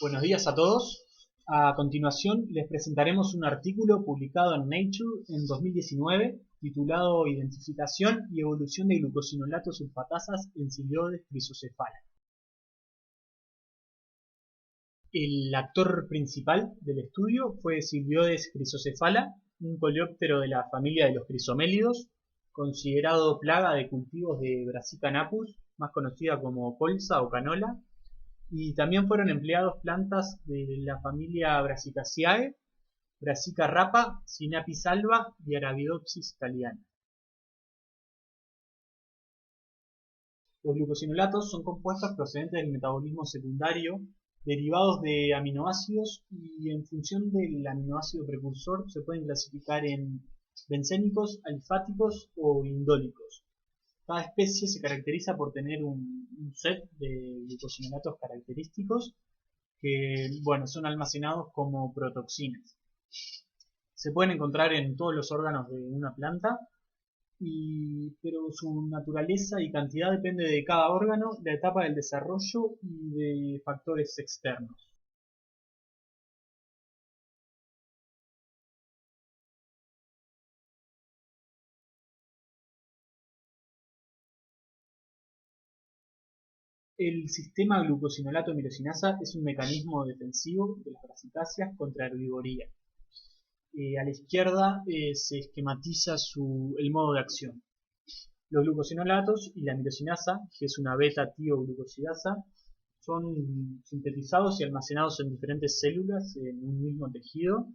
Buenos días a todos. A continuación les presentaremos un artículo publicado en Nature en 2019 titulado Identificación y evolución de glucosinolatos sulfatasas en Siliodes crisocephala. El actor principal del estudio fue Siliodes crisocephala, un coleóptero de la familia de los crisomélidos, considerado plaga de cultivos de Brassica napus, más conocida como colza o canola, y también fueron empleados plantas de la familia Brassicaceae, Brassica rapa, Sinapis alba y Arabidopsis thaliana. Los glucosinolatos son compuestos procedentes del metabolismo secundario, derivados de aminoácidos, y en función del aminoácido precursor se pueden clasificar en bencénicos, alifáticos o indólicos. Cada especie se caracteriza por tener un set de glucosinolatos característicos que, son almacenados como protoxinas. Se pueden encontrar en todos los órganos de una planta, pero su naturaleza y cantidad depende de cada órgano, la etapa del desarrollo y de factores externos. El sistema glucosinolato-mirosinasa es un mecanismo defensivo de las brasicáceas contra herbivoría. A la izquierda se esquematiza el modo de acción. Los glucosinolatos y la mirosinasa, que es una beta-tioglucosidasa, son sintetizados y almacenados en diferentes células en un mismo tejido.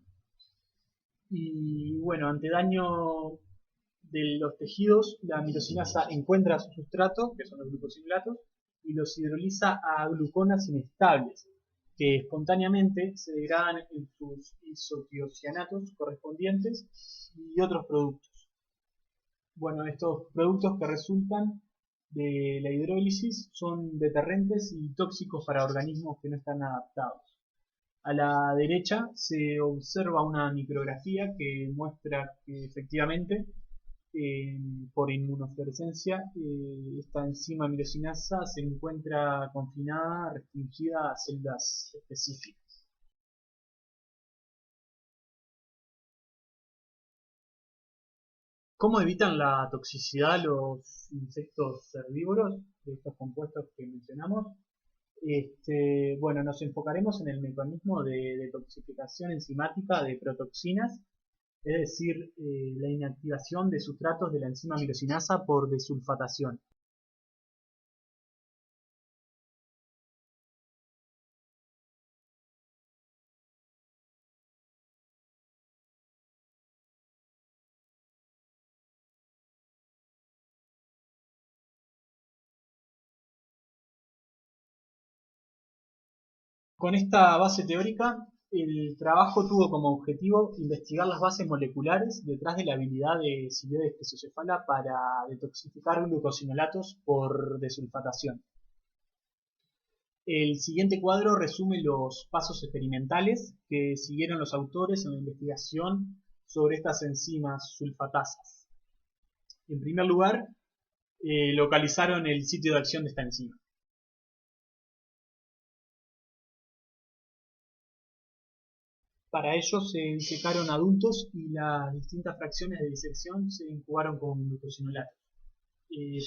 Y ante daño de los tejidos, la mirosinasa encuentra su sustrato, que son los glucosinolatos, y los hidroliza a gluconas inestables, que espontáneamente se degradan en sus isotiocianatos correspondientes y otros productos. Estos productos que resultan de la hidrólisis son deterrentes y tóxicos para organismos que no están adaptados. A la derecha se observa una micrografía que muestra que efectivamente por inmunofluorescencia esta enzima mirosinasa se encuentra confinada, restringida a células específicas. ¿Cómo evitan la toxicidad los insectos herbívoros de estos compuestos que mencionamos? Nos enfocaremos en el mecanismo de detoxificación enzimática de protoxinas, es decir, la inactivación de sustratos de la enzima mirosinasa por desulfatación. Con esta base teórica, el trabajo tuvo como objetivo investigar las bases moleculares detrás de la habilidad de Siliodes crisocephala para detoxificar glucosinolatos por desulfatación. El siguiente cuadro resume los pasos experimentales que siguieron los autores en la investigación sobre estas enzimas sulfatasas. En primer lugar, localizaron el sitio de acción de esta enzima. Para ello se disecaron adultos y las distintas fracciones de disección se incubaron con glucosinolatos.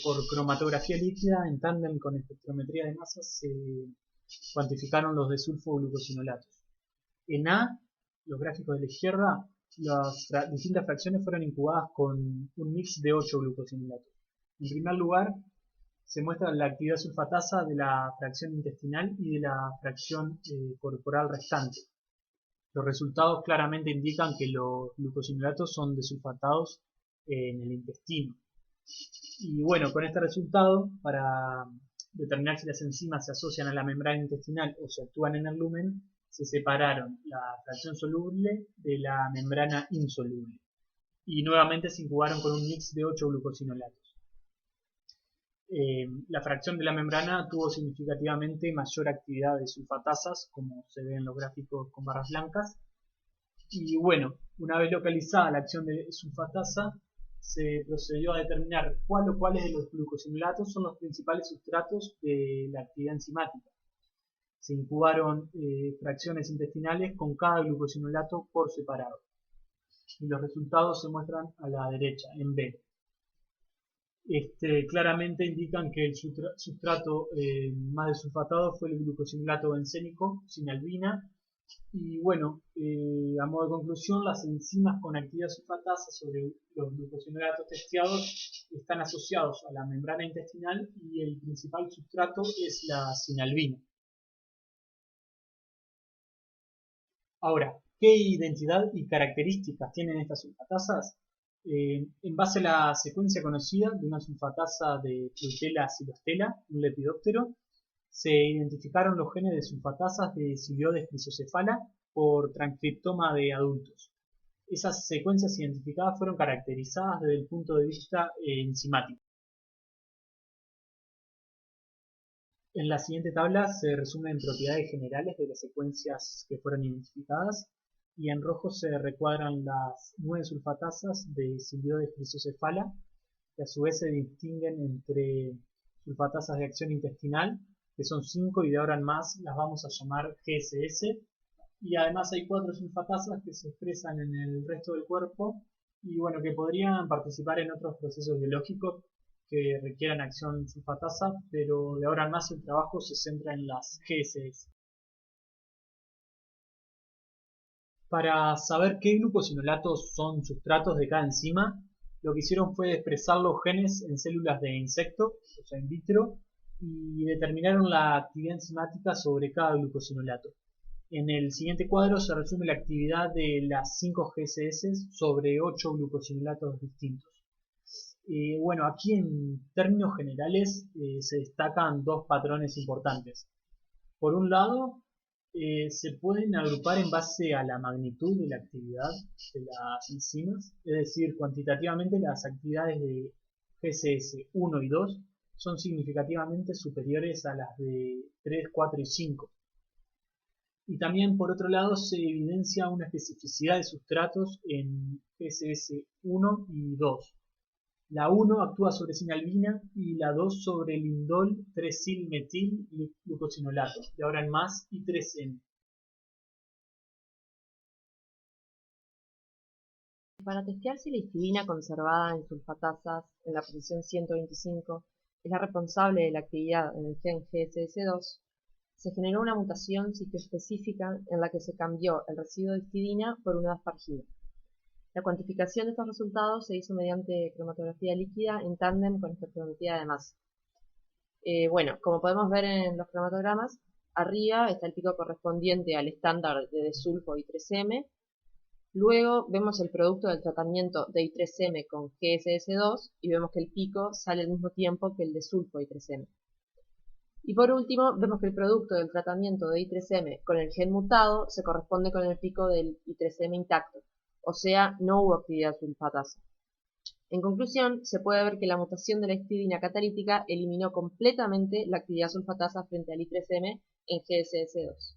Por cromatografía líquida en tándem con espectrometría de masas se cuantificaron los desulfoglucosinolatos. En A, los gráficos de la izquierda, las distintas fracciones fueron incubadas con un mix de 8 glucosinolatos. En primer lugar, se muestra la actividad sulfatasa de la fracción intestinal y de la fracción corporal restante. Los resultados claramente indican que los glucosinolatos son desulfatados en el intestino. Y con este resultado, para determinar si las enzimas se asocian a la membrana intestinal o se actúan en el lumen, se separaron la fracción soluble de la membrana insoluble. Y nuevamente se incubaron con un mix de 8 glucosinolatos. La fracción de la membrana tuvo significativamente mayor actividad de sulfatasas, como se ve en los gráficos con barras blancas. Y una vez localizada la acción de sulfatasa, se procedió a determinar cuál o cuáles de los glucosinolatos son los principales sustratos de la actividad enzimática. Se incubaron fracciones intestinales con cada glucosinolato por separado. Y los resultados se muestran a la derecha, en B. Claramente indican que el sustrato más desulfatado fue el glucosinolato bencénico sin albina. Y bueno, a modo de conclusión, las enzimas con actividad sulfatasa sobre los glucosinolatos testeados están asociados a la membrana intestinal y el principal sustrato es la sinalbina. Ahora, ¿qué identidad y características tienen estas sulfatasas? En base a la secuencia conocida de una sulfatasa de Clutella silostela, un lepidóptero, se identificaron los genes de sulfatasas de Siliodes chrysocefala por transcriptoma de adultos. Esas secuencias identificadas fueron caracterizadas desde el punto de vista enzimático. En la siguiente tabla se resumen propiedades generales de las secuencias que fueron identificadas y en rojo se recuadran las 9 sulfatasas de Siliodes chrysocefala, que a su vez se distinguen entre sulfatasas de acción intestinal, que son 5 y de ahora en más las vamos a llamar GSS, y además hay 4 sulfatasas que se expresan en el resto del cuerpo y bueno, que podrían participar en otros procesos biológicos que requieran acción sulfatasa, pero de ahora en más el trabajo se centra en las GSS. Para saber qué glucosinolatos son sustratos de cada enzima, lo que hicieron fue expresar los genes en células de insecto, o sea in vitro, y determinaron la actividad enzimática sobre cada glucosinolato. En el siguiente cuadro se resume la actividad de las 5 GSS sobre 8 glucosinolatos distintos. Bueno, aquí en términos generales se destacan dos patrones importantes. Por un lado, se pueden agrupar en base a la magnitud de la actividad de las enzimas, es decir, cuantitativamente las actividades de GSS 1 y 2 son significativamente superiores a las de 3, 4 y 5. Y también por otro lado se evidencia una especificidad de sustratos en GSS 1 y 2. La 1 actúa sobre sinalbina y la 2 sobre lindol 3-sil-metil glucosinolato, de ahora en más, y 3-N. Para testear si la histidina conservada en sulfatasas en la posición 125 es la responsable de la actividad en el gen GSS2, se generó una mutación sitioespecífica en la que se cambió el residuo de histidina por una aspargina. La cuantificación de estos resultados se hizo mediante cromatografía líquida en tándem con espectrometría de masa. Bueno, como podemos ver en los cromatogramas, arriba está el pico correspondiente al estándar de desulfo I3M. Luego vemos el producto del tratamiento de I3M con GSS2 y vemos que el pico sale al mismo tiempo que el desulfo I3M. Y por último, vemos que el producto del tratamiento de I3M con el gen mutado se corresponde con el pico del I3M intacto, o sea, no hubo actividad sulfatasa. En conclusión, se puede ver que la mutación de la histidina catalítica eliminó completamente la actividad sulfatasa frente al I3M en GSS2.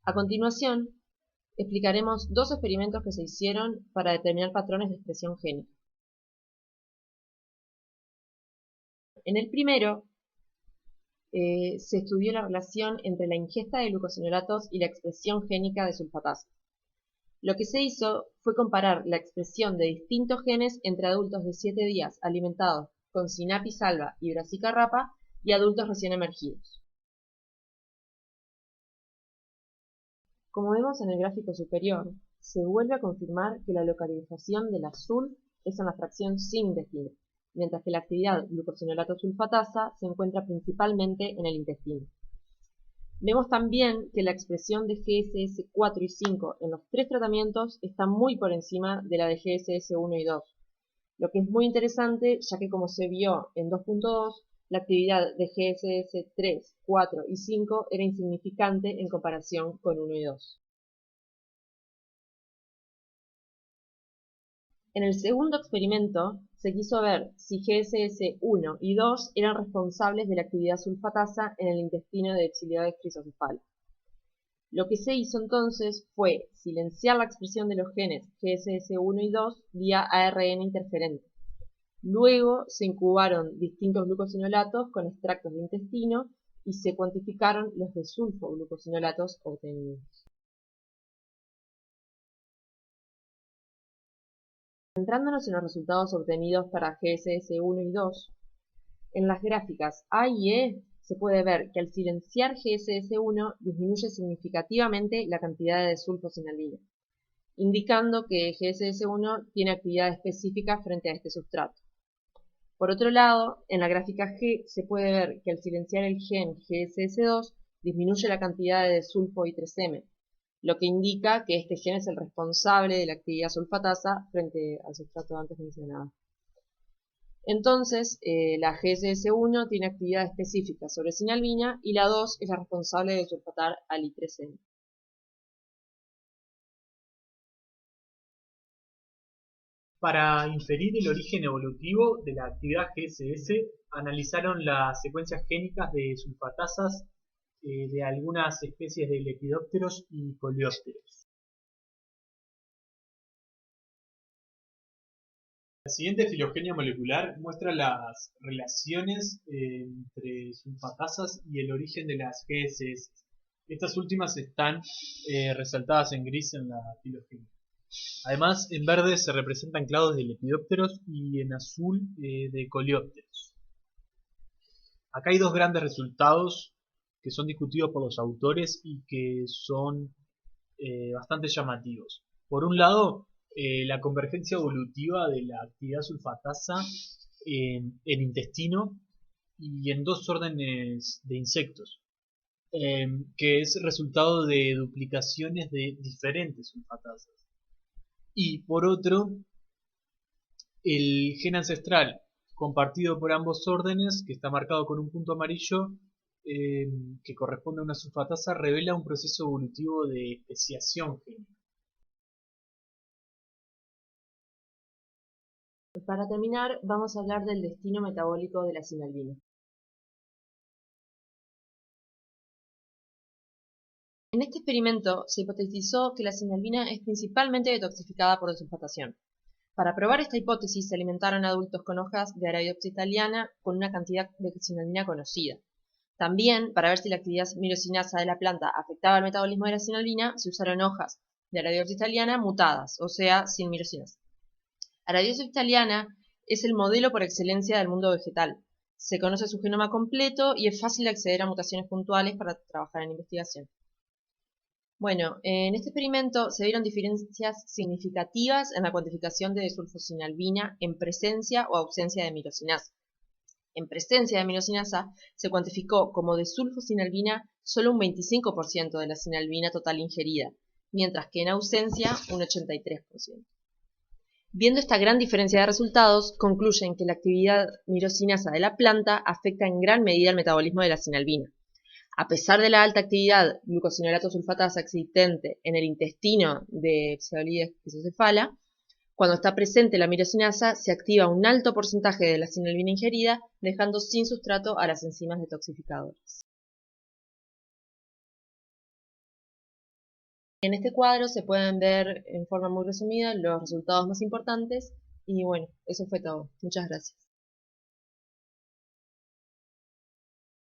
A continuación, explicaremos dos experimentos que se hicieron para determinar patrones de expresión génica. En el primero, se estudió la relación entre la ingesta de glucosinolatos y la expresión génica de sulfatasa. Lo que se hizo fue comparar la expresión de distintos genes entre adultos de 7 días alimentados con Sinapi salva y Brassica rapa y adultos recién emergidos. Como vemos en el gráfico superior, se vuelve a confirmar que la localización del azul es en la fracción sin intestino, mientras que la actividad glucosinolato sulfatasa se encuentra principalmente en el intestino. Vemos también que la expresión de GSS 4 y 5 en los tres tratamientos está muy por encima de la de GSS 1 y 2, lo que es muy interesante ya que como se vio en 2.2, la actividad de GSS 3, 4 y 5 era insignificante en comparación con 1 y 2. En el segundo experimento se quiso ver si GSS 1 y 2 eran responsables de la actividad sulfatasa en el intestino de Siliodes chrysocefala. Lo que se hizo entonces fue silenciar la expresión de los genes GSS 1 y 2 vía ARN interferente. Luego se incubaron distintos glucosinolatos con extractos de intestino y se cuantificaron los desulfoglucosinolatos obtenidos. Centrándonos en los resultados obtenidos para GSS1 y 2, en las gráficas A y E se puede ver que al silenciar GSS1 disminuye significativamente la cantidad de desulfosinalina, indicando que GSS1 tiene actividad específica frente a este sustrato. Por otro lado, en la gráfica G se puede ver que al silenciar el gen GSS2 disminuye la cantidad de desulfo I3M, lo que indica que este gen es el responsable de la actividad sulfatasa frente al sustrato antes mencionado. Entonces, la GSS1 tiene actividad específica sobre sinalbina y la 2 es la responsable de sulfatar al I3M. Para inferir el origen evolutivo de la actividad GSS, analizaron las secuencias génicas de sulfatasas de algunas especies de lepidópteros y coleópteros. La siguiente filogenia molecular muestra las relaciones entre sulfatasas y el origen de las GSS. Estas últimas están resaltadas en gris en la filogenia. Además, en verde se representan clados de lepidópteros y en azul de coleópteros. Acá hay dos grandes resultados que son discutidos por los autores y que son bastante llamativos. Por un lado, la convergencia evolutiva de la actividad sulfatasa en intestino y en dos órdenes de insectos, que es resultado de duplicaciones de diferentes sulfatasas. Y por otro, el gen ancestral compartido por ambos órdenes, que está marcado con un punto amarillo, que corresponde a una sulfatasa, revela un proceso evolutivo de especiación génica. Para terminar, vamos a hablar del destino metabólico de la sinalbina. En este experimento se hipotetizó que la sinalbina es principalmente detoxificada por desulfatación. Para probar esta hipótesis se alimentaron adultos con hojas de Arabidopsis thaliana con una cantidad de sinalbina conocida. También, para ver si la actividad mirosinasa de la planta afectaba el metabolismo de la sinalbina, se usaron hojas de Arabidopsis thaliana mutadas, o sea, sin mirosinasa. Arabidopsis thaliana es el modelo por excelencia del mundo vegetal. Se conoce su genoma completo y es fácil de acceder a mutaciones puntuales para trabajar en investigación. Bueno, en este experimento se vieron diferencias significativas en la cuantificación de desulfosinalbina en presencia o ausencia de mirosinasa. En presencia de mirosinasa se cuantificó como desulfosinalbina solo un 25% de la sinalbina total ingerida, mientras que en ausencia un 83%. Viendo esta gran diferencia de resultados, concluyen que la actividad mirosinasa de la planta afecta en gran medida el metabolismo de la sinalbina. A pesar de la alta actividad glucosinolato sulfatasa existente en el intestino de Pseudolides quizocephala, cuando está presente la mirosinasa se activa un alto porcentaje de la sinalbina ingerida, dejando sin sustrato a las enzimas detoxificadoras. En este cuadro se pueden ver en forma muy resumida los resultados más importantes y bueno, eso fue todo. Muchas gracias.